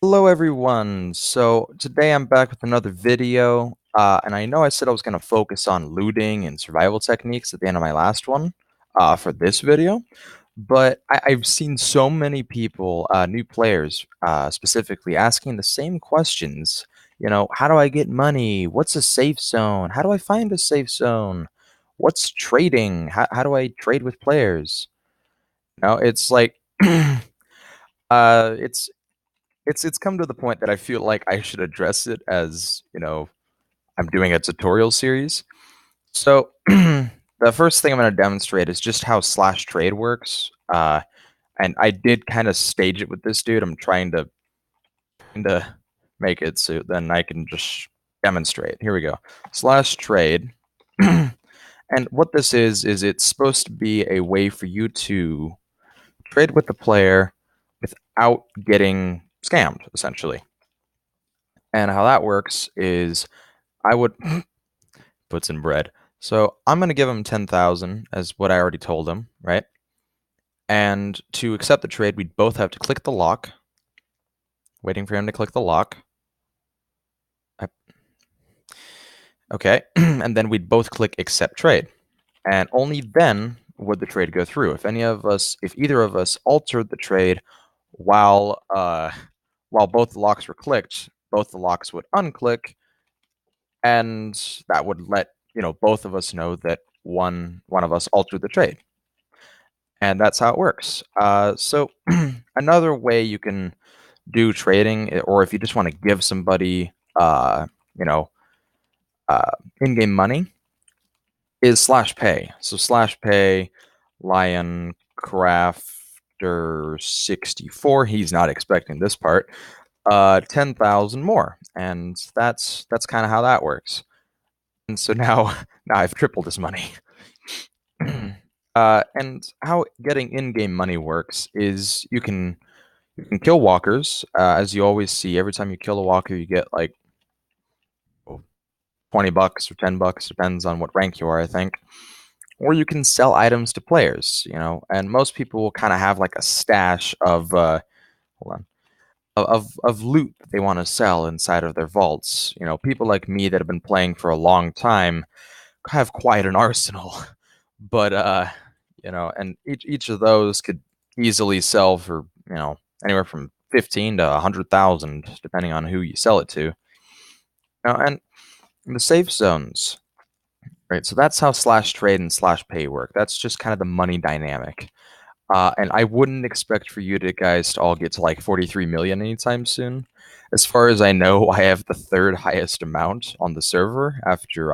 Hello everyone. So today I'm back with another video, and I know I said I was going to focus on looting and survival techniques at the end of my last one, for this video, but I've seen so many people, new players, specifically asking the same questions. How do I get money? What's a safe zone? How do I find a safe zone? What's trading? How do I trade with players? It's like, it's it's come to the point that I feel like I should address it as, I'm doing a tutorial series. So the first thing I'm going to demonstrate is just how slash trade works. And I did kind of stage it with this dude. I'm trying to make it so then I can just demonstrate. Here we go. Slash trade. And what this is it's supposed to be a way for you to trade with the player without getting scammed, essentially. And how that works is I would puts in bread. So I'm gonna give him 10,000 as what I already told him, right? And to accept the trade, we'd both have to click the lock, waiting for him to click the lock. Okay, and then we'd both click accept trade. And only then would the trade go through. If either of us altered the trade while both the locks were clicked, both the locks would unclick, and that would let both of us know that one of us altered the trade, and that's how it works. So another way you can do trading, or if you just want to give somebody you know uh, in-game money, is slash pay. So slash pay lion crafter 64. He's not expecting this part. 10,000 more, and that's kind of how that works. And so now, now I've tripled his money. And how getting in-game money works is you can kill walkers, as you always see. Every time you kill a walker, you get like 20 bucks or 10 bucks, depends on what rank you are, I think. Or you can sell items to players, and most people will kind of have like a stash of hold on of loot that they want to sell inside of their vaults. People like me that have been playing for a long time have quite an arsenal. But and each of those could easily sell for, anywhere from 15 to 100,000, depending on who you sell it to. And the safe zones, right? So that's how slash trade and slash pay work. That's just kind of the money dynamic. And I wouldn't expect for you guys to all get to like 43 million anytime soon. As far as I know, I have the third highest amount on the server after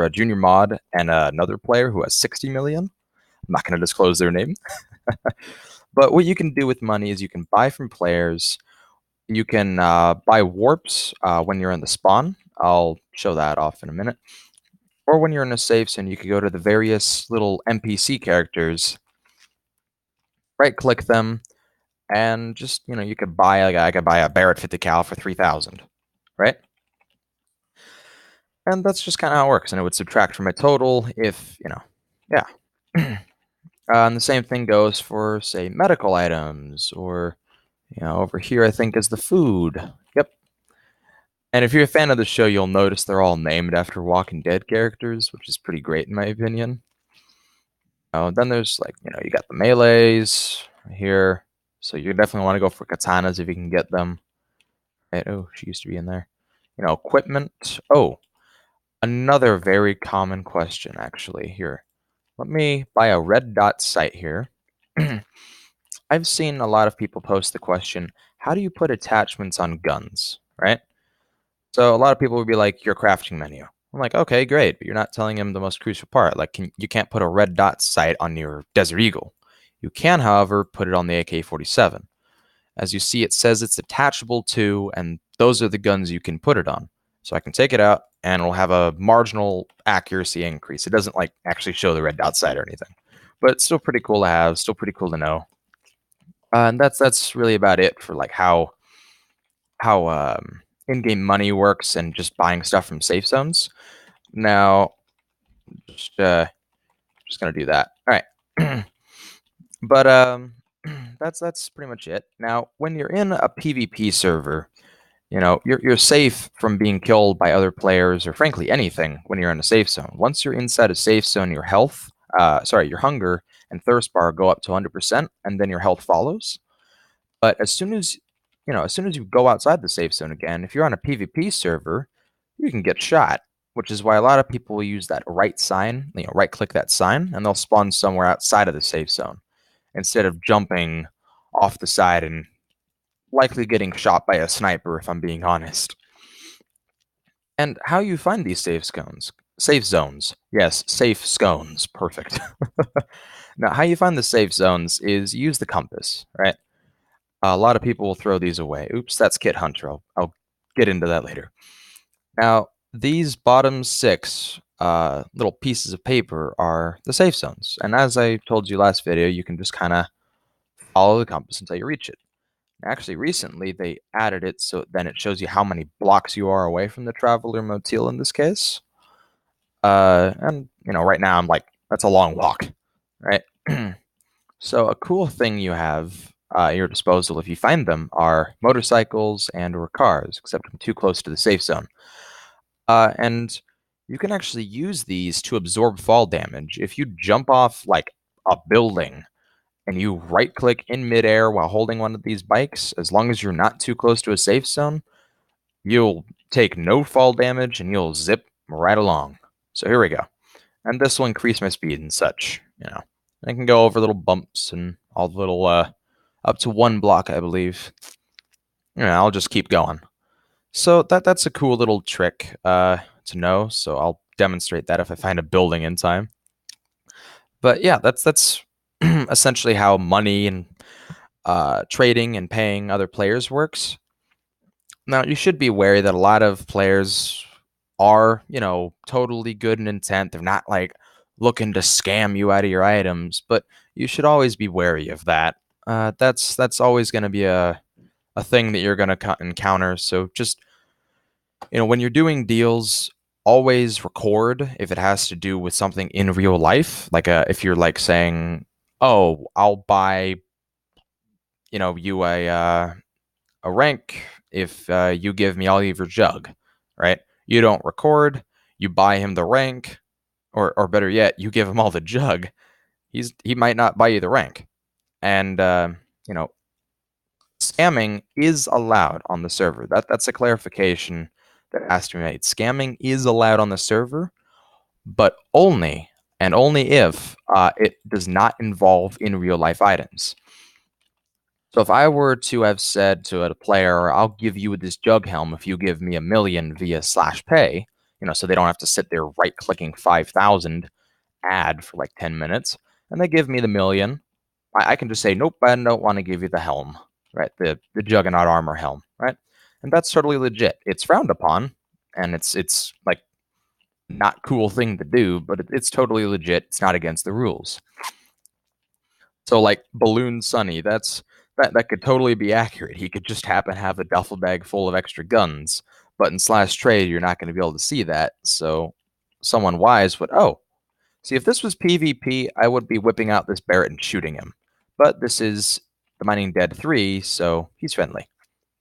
a junior mod and another player who has 60 million. I'm not going to disclose their name. But what you can do with money is you can buy from players. You can buy warps when you're in the spawn. I'll show that off in a minute. Or when you're in a safe zone, you can go to the various little NPC characters, right click them, and just, you could buy, like, I could buy a Barrett 50 cal for 3,000, right? And that's just kind of how it works. And it would subtract from my total if, yeah. And the same thing goes for, say, medical items, or, over here, I think, is the food. Yep. And if you're a fan of the show, you'll notice they're all named after Walking Dead characters, which is pretty great in my opinion. Then there's, like, you got the melees here. So you definitely want to go for katanas if you can get them. Right? Oh, she used to be in there. Equipment. Oh, another very common question, actually. Here, let me buy a red dot sight here. I've seen a lot of people post the question, how do you put attachments on guns, right? So a lot of people would be like, your crafting menu. I'm like, okay, great, but you're not telling them the most crucial part. Like, you can't put a red dot sight on your Desert Eagle. You can, however, put it on the AK-47. As you see, it says it's attachable to, and those are the guns you can put it on. So I can take it out, and it'll have a marginal accuracy increase. It doesn't like actually show the red dot sight or anything, but it's still pretty cool to have. Still pretty cool to know. And that's really about it for like how in-game money works and just buying stuff from safe zones. Now, just gonna do that. All right, but That's pretty much it. Now, when you're in a PvP server, you're safe from being killed by other players or frankly anything when you're in a safe zone. Once you're inside a safe zone, your hunger and thirst bar go up to 100%, and then your health follows. But as soon as you go outside the safe zone again, if you're on a PvP server, you can get shot, which is why a lot of people will use that right sign, right click that sign, and they'll spawn somewhere outside of the safe zone instead of jumping off the side and likely getting shot by a sniper, if I'm being honest. And how you find these safe zones, yes, safe scones, perfect. Now, how you find the safe zones is use the compass, right? A lot of people will throw these away. Oops, that's Kit Hunter. I'll get into that later. Now, these bottom six little pieces of paper are the safe zones. And as I told you last video, you can just kind of follow the compass until you reach it. Actually, recently they added it so then it shows you how many blocks you are away from the Traveler Motel in this case. And right now I'm like, that's a long walk, right? So a cool thing you have at your disposal if you find them are motorcycles and or cars, except I'm too close to the safe zone. And you can actually use these to absorb fall damage. If you jump off like a building and you right click in midair while holding one of these bikes, as long as you're not too close to a safe zone, you'll take no fall damage and you'll zip right along. So here we go. And this will increase my speed and such. I can go over little bumps and all the little, up to 1 block, I believe. I'll just keep going. So that's a cool little trick to know. So I'll demonstrate that if I find a building in time. But yeah, that's essentially how money and trading and paying other players works. Now, you should be wary that a lot of players are, totally good in intent. They're not like looking to scam you out of your items, but you should always be wary of that. That's always going to be a thing that you're going to encounter. So just, when you're doing deals, always record if it has to do with something in real life. Like if you're like saying, "Oh, I'll buy, you a rank if you give me all of your jug," right? You don't record, you buy him the rank, or better yet, you give him all the jug. He might not buy you the rank, and you know, scamming is allowed on the server. That's a clarification that has to be made. Scamming is allowed on the server, but only and only if it does not involve in real life items. So if I were to have said to a player, "I'll give you this jug helm if you give me 1,000,000 via slash pay," so they don't have to sit there right clicking 5,000 ad for like 10 minutes, and they give me the million, I can just say, "Nope, I don't want to give you the helm," right? The Juggernaut armor helm, right? And that's totally legit. It's frowned upon, and it's like not cool thing to do, but it's totally legit. It's not against the rules. So like Balloon Sunny, that could totally be accurate. He could just happen to have a duffel bag full of extra guns, but in slash trade, you're not going to be able to see that. So someone wise would, see, if this was PvP, I would be whipping out this Barrett and shooting him. But this is the Mining Dead 3, so he's friendly.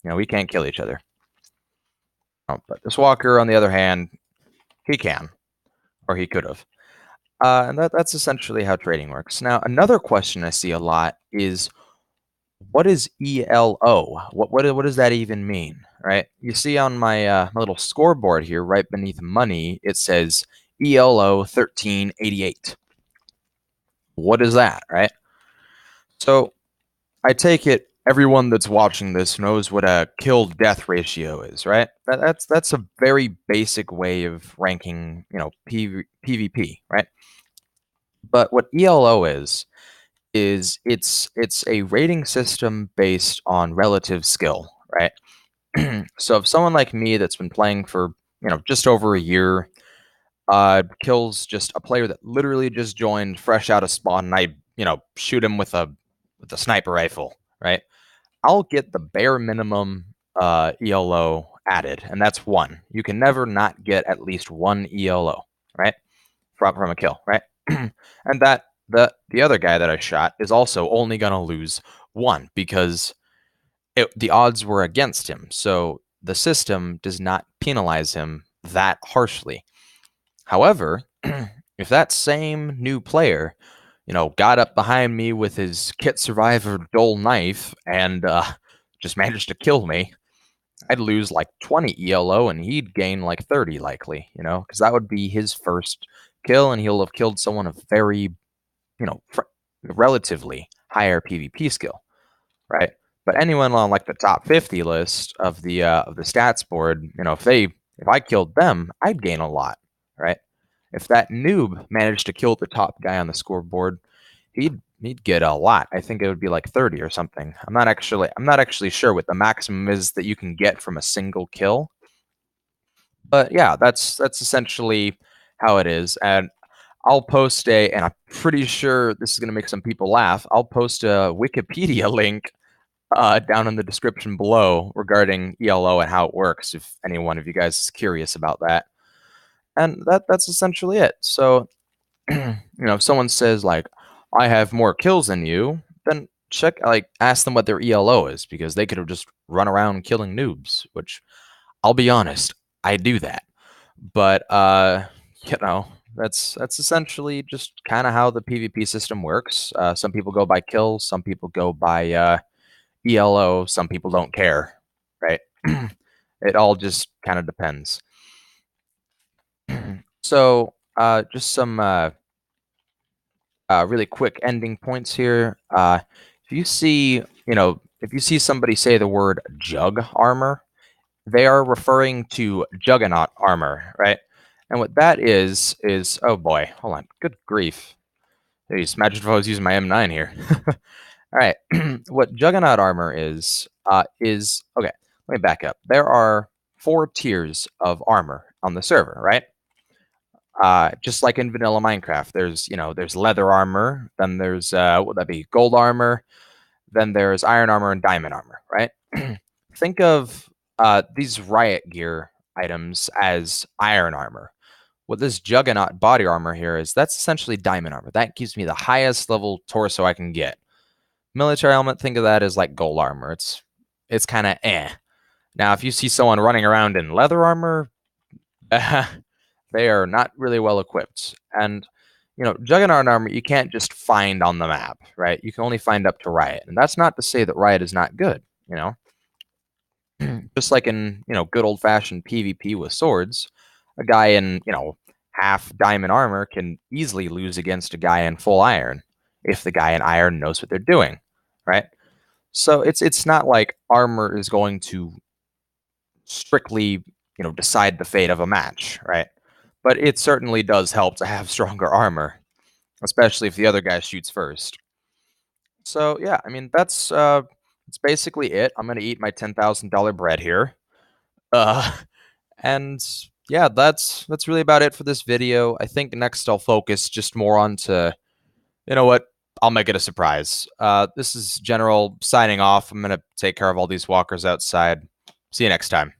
We can't kill each other. But this Walker, on the other hand, he can, or he could have. And that's essentially how trading works. Now, another question I see a lot is, what is ELO? What does that even mean, right? You see on my little scoreboard here, right beneath money, it says ELO 1388. What is that, right? So I take it everyone that's watching this knows what a kill-death ratio is, right? That's a very basic way of ranking, PvP, right? But what ELO is it's a rating system based on relative skill, right? So if someone like me that's been playing for just over a year kills just a player that literally just joined fresh out of spawn, and I shoot him with a sniper rifle, right? I'll get the bare minimum ELO added, and that's 1. You can never not get at least 1 ELO, right? From a kill, right? And that the other guy that I shot is also only gonna lose won because the odds were against him. So the system does not penalize him that harshly. However, if that same new player, got up behind me with his kit survivor dull knife and just managed to kill me, I'd lose like 20 ELO and he'd gain like 30 likely, because that would be his first kill and he'll have killed someone of very, relatively higher PvP skill, right? But anyone on like the top 50 list of the stats board, if I killed them, I'd gain a lot, right? If that noob managed to kill the top guy on the scoreboard, he'd get a lot. I think it would be like 30 or something. I'm not actually sure what the maximum is that you can get from a single kill. But yeah, that's essentially how it is. And I'll post and I'm pretty sure this is going to make some people laugh. I'll post a Wikipedia link down in the description below regarding ELO and how it works if any one of you guys is curious about that. And that's essentially it. So, if someone says like, I have more kills than you, then ask them what their ELO is because they could have just run around killing noobs, which I'll be honest, I do that. But you know, that's essentially just kind of how the PvP system works. Some people go by kills, some people go by ELO, some people don't care, right? It all just kind of depends. So, just some really quick ending points here. If you see, if you see somebody say the word jug armor, they are referring to juggernaut armor, right? And what that is, oh boy, hold on, good grief. Jeez, imagine if I was using my M9 here. All right, what juggernaut armor is okay. Let me back up. There are 4 tiers of armor on the server, right? Just like in vanilla Minecraft, there's leather armor, then there's what would that be? Gold armor, then there's iron armor and diamond armor, right? Think of these riot gear items as iron armor. What this juggernaut body armor here is, that's essentially diamond armor. That gives me the highest level torso I can get. Military helmet, think of that as like gold armor. It's kind of eh. Now, if you see someone running around in leather armor, they are not really well equipped. And juggernaut armor you can't just find on the map, right? You can only find up to riot, and that's not to say that riot is not good. Just like in good old fashioned PvP with swords, a guy in half diamond armor can easily lose against a guy in full iron if the guy in iron knows what they're doing, right? So it's not like armor is going to strictly decide the fate of a match, right? But it certainly does help to have stronger armor, especially if the other guy shoots first. So yeah, I mean that's basically it. I'm gonna eat my $10,000 bread here. Uh, and yeah, that's really about it for this video. I think next I'll focus just more on to, you know what? I'll make it a surprise. This is General signing off. I'm gonna take care of all these walkers outside. See you next time.